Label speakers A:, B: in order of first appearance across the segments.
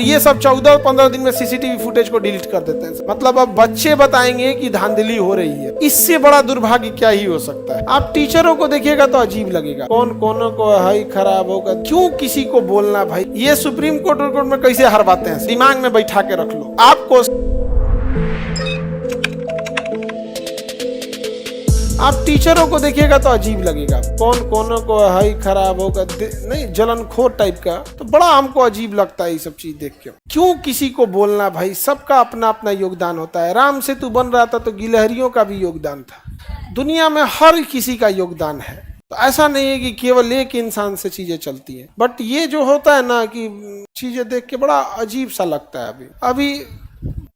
A: ये सब 14-15 दिन में सीसीटीवी फुटेज को डिलीट कर देते हैं। मतलब अब बच्चे बताएंगे कि धांधली हो रही है। इससे बड़ा दुर्भाग्य क्या ही हो सकता है। आप टीचरों को देखिएगा तो अजीब लगेगा, कौन कोनो को है खराब होगा, क्यों किसी को बोलना भाई। ये सुप्रीम कोर्ट में कैसे हरवाते हैं, दिमाग में बैठा के रख लो। आपको आप टीचरों को देखिएगा तो अजीब लगेगा, कौन कोनो को है खराब होगा, नहीं जलनखोर टाइप का। तो बड़ा हमको अजीब लगता है ये सब चीज देख के। क्यों किसी को बोलना भाई, सबका अपना अपना योगदान होता है। राम सेतु बन रहा था तो गिलहरियों का भी योगदान था। दुनिया में हर किसी का योगदान है। तो ऐसा नहीं है कि केवल एक इंसान से चीजें चलती हैं। बट ये जो होता है ना कि चीजें देख के बड़ा अजीब सा लगता है। अभी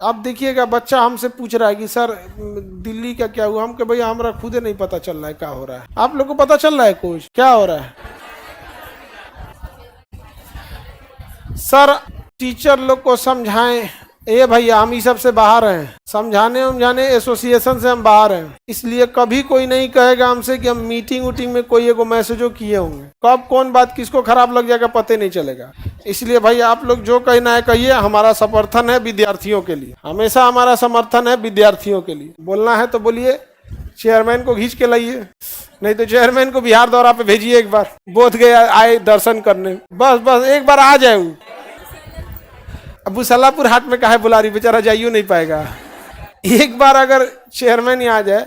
A: आप देखिएगा, बच्चा हमसे पूछ रहा है कि सर दिल्ली का क्या हुआ। हम कहे भैया हमारा खुदे नहीं पता चल रहा है क्या हो रहा है। आप लोग को पता चल रहा है कुछ क्या हो रहा है? सर टीचर लोग को समझाएं, ए भैया हम इस सब से बाहर हैं, समझाने एसोसिएशन से हम बाहर हैं। इसलिए कभी कोई नहीं कहेगा हमसे कि हम मीटिंग वूटिंग में कोई एगो मैसेजो किए होंगे। कब कौन बात किसको खराब लग जाएगा पता नहीं चलेगा। इसलिए भाई आप लोग जो कहना है कहिए, हमारा समर्थन है विद्यार्थियों के लिए, हमेशा हमारा समर्थन है विद्यार्थियों के लिए। बोलना है तो बोलिए, चेयरमैन को खींच के लाइए, नहीं तो चेयरमैन को बिहार दौरा पे भेजिए। एक बार बोध गया आए दर्शन करने, बस एक बार आ जाए। अबू सलापुर हाट में काहे बुला रही, बेचारा जाइयो नहीं पाएगा। एक बार अगर चेयरमैन आ जाए।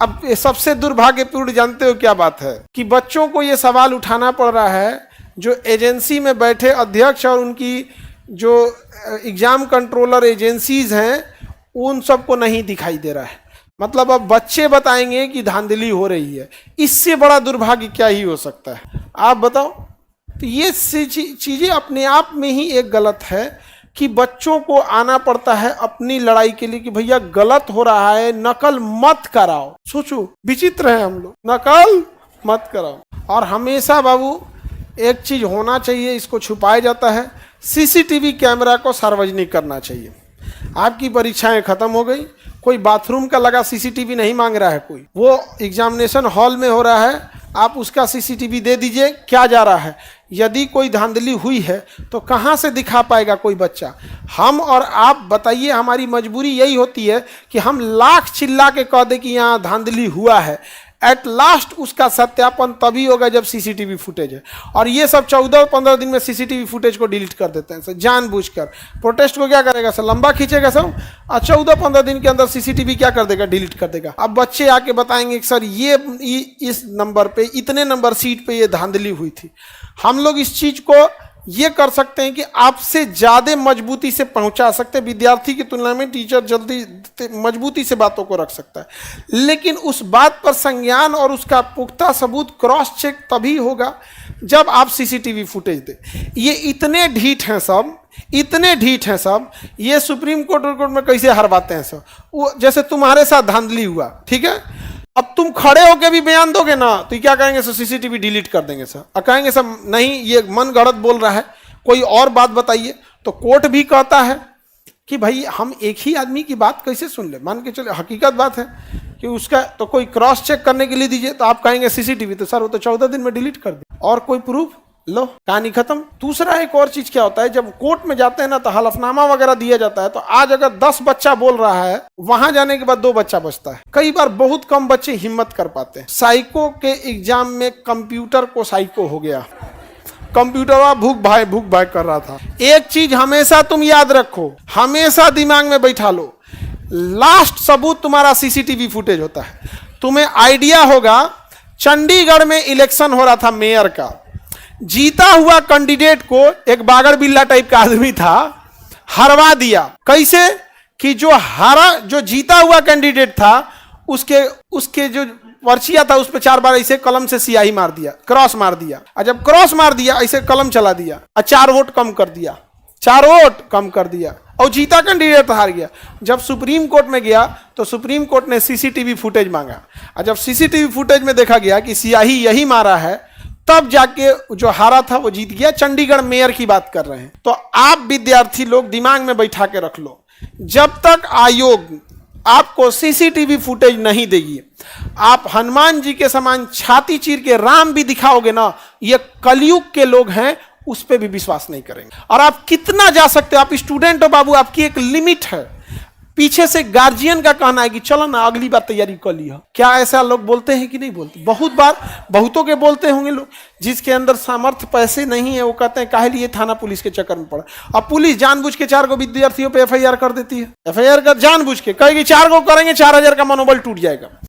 A: अब सबसे दुर्भाग्यपूर्ण जानते हो क्या बात है कि बच्चों को ये सवाल उठाना पड़ रहा है, जो एजेंसी में बैठे अध्यक्ष और उनकी जो एग्जाम कंट्रोलर एजेंसीज हैं उन सबको नहीं दिखाई दे रहा है। मतलब अब बच्चे बताएंगे कि धांधली हो रही है। इससे बड़ा दुर्भाग्य क्या ही हो सकता है, आप बताओ। तो ये चीजें अपने आप में ही एक गलत है कि बच्चों को आना पड़ता है अपनी लड़ाई के लिए कि भैया गलत हो रहा है, नकल मत कराओ। सोचो विचित्र है हम लोग, नकल मत कराओ। और हमेशा बाबू एक चीज होना चाहिए, इसको छुपाया जाता है। सीसीटीवी कैमरा को सार्वजनिक करना चाहिए। आपकी परीक्षाएं खत्म हो गई, कोई बाथरूम का लगा सीसीटीवी नहीं मांग रहा है कोई, वो एग्जामिनेशन हॉल में हो रहा है, आप उसका सीसीटीवी दे दीजिए क्या जा रहा है। यदि कोई धांधली हुई है तो कहाँ से दिखा पाएगा कोई बच्चा। हम और आप बताइए, हमारी मजबूरी यही होती है कि हम लाख चिल्ला के कह दे कि यहाँ धांधली हुआ है। एट लास्ट उसका सत्यापन तभी होगा जब सीसीटीवी फुटेज है। और ये सब 14-15 दिन में सीसीटीवी फुटेज को डिलीट कर देते हैं सर, जानबूझकर। प्रोटेस्ट को क्या करेगा सर, लंबा खींचेगा सब, और 14-15 दिन के अंदर सीसीटीवी क्या कर देगा, डिलीट कर देगा। अब बच्चे आके बताएंगे सर ये इस नंबर पे, इतने नंबर सीट पे ये धांधली हुई थी। हम लोग इस चीज को ये कर सकते हैं कि आपसे ज्यादा मजबूती से पहुंचा सकते हैं। विद्यार्थी की तुलना में टीचर जल्दी मजबूती से बातों को रख सकता है। लेकिन उस बात पर संज्ञान और उसका पुख्ता सबूत क्रॉस चेक तभी होगा जब आप सीसीटीवी फुटेज दे। ये इतने ढीठ हैं सब, इतने ढीठ हैं सब। ये सुप्रीम कोर्ट में कैसे हरवाते हैं सब। वो जैसे तुम्हारे साथ धांधली हुआ, ठीक है, अब तुम खड़े होके भी बयान दोगे ना तो क्या करेंगे सर, सीसीटीवी डिलीट कर देंगे सर। और कहेंगे सर नहीं ये मन गढ़ंत बोल रहा है, कोई और बात बताइए। तो कोर्ट भी कहता है कि भाई हम एक ही आदमी की बात कैसे सुन ले, मान के चले हकीकत बात है कि उसका तो कोई क्रॉस चेक करने के लिए दीजिए। तो आप कहेंगे सीसीटीवी, तो सर वो तो 14 दिन में डिलीट कर दे, और कोई प्रूफ लो, कहानी खत्म। दूसरा एक और चीज क्या होता है, जब कोर्ट में जाते हैं ना तो हलफनामा वगैरह दिया जाता है। तो आज अगर 10 बच्चा बोल रहा है, वहां जाने के बाद 2 बच्चा बचता है। कई बार बहुत कम बच्चे हिम्मत कर पाते हैं। साइको के एग्जाम में कंप्यूटर को साइको हो गया, कंप्यूटर भूख भाई कर रहा था। एक चीज हमेशा तुम याद रखो, हमेशा दिमाग में बैठा लो, लास्ट सबूत तुम्हारा सीसीटीवी फुटेज होता है। तुम्हें आइडिया होगा, चंडीगढ़ में इलेक्शन हो रहा था मेयर का, जीता हुआ कैंडिडेट को एक बागर बिल्ला टाइप का आदमी था, हरवा दिया। कैसे कि जो जीता हुआ कैंडिडेट था उसके जो पर्चिया था उस पर 4 बार ऐसे कलम से स्याही मार दिया, क्रॉस मार दिया। और जब क्रॉस मार दिया ऐसे कलम चला दिया और 4 वोट कम कर दिया, 4 वोट कम कर दिया, और जीता कैंडिडेट हार गया। जब सुप्रीम कोर्ट में गया तो सुप्रीम कोर्ट ने सीसीटीवी फुटेज मांगा, और जब सीसीटीवी फुटेज में देखा गया कि स्याही यही मारा है, तब जाके जो हारा था वो जीत गया। चंडीगढ़ मेयर की बात कर रहे हैं। तो आप विद्यार्थी लोग दिमाग में बैठा के रख लो, जब तक आयोग आपको सीसीटीवी फुटेज नहीं देगी, आप हनुमान जी के समान छाती चीर के राम भी दिखाओगे ना, ये कलयुग के लोग हैं उस पर भी विश्वास नहीं करेंगे। और आप कितना जा सकते हो, आप स्टूडेंट हो बाबू, आपकी एक लिमिट है। पीछे से गार्जियन का कहना है कि चलो ना अगली बार तैयारी कर लिया। क्या ऐसा लोग बोलते हैं कि नहीं बोलते? बहुत बार बहुतों के बोलते होंगे लोग। जिसके अंदर सामर्थ्य पैसे नहीं है वो कहते हैं काहे लिए थाना पुलिस के चक्कर में पड़ा। अब पुलिस जानबूझ के 4 विद्यार्थियों पे FIR कर देती है। FIR कर जानबूझ के कहेगी 4 करेंगे, 4000 का मनोबल टूट जाएगा।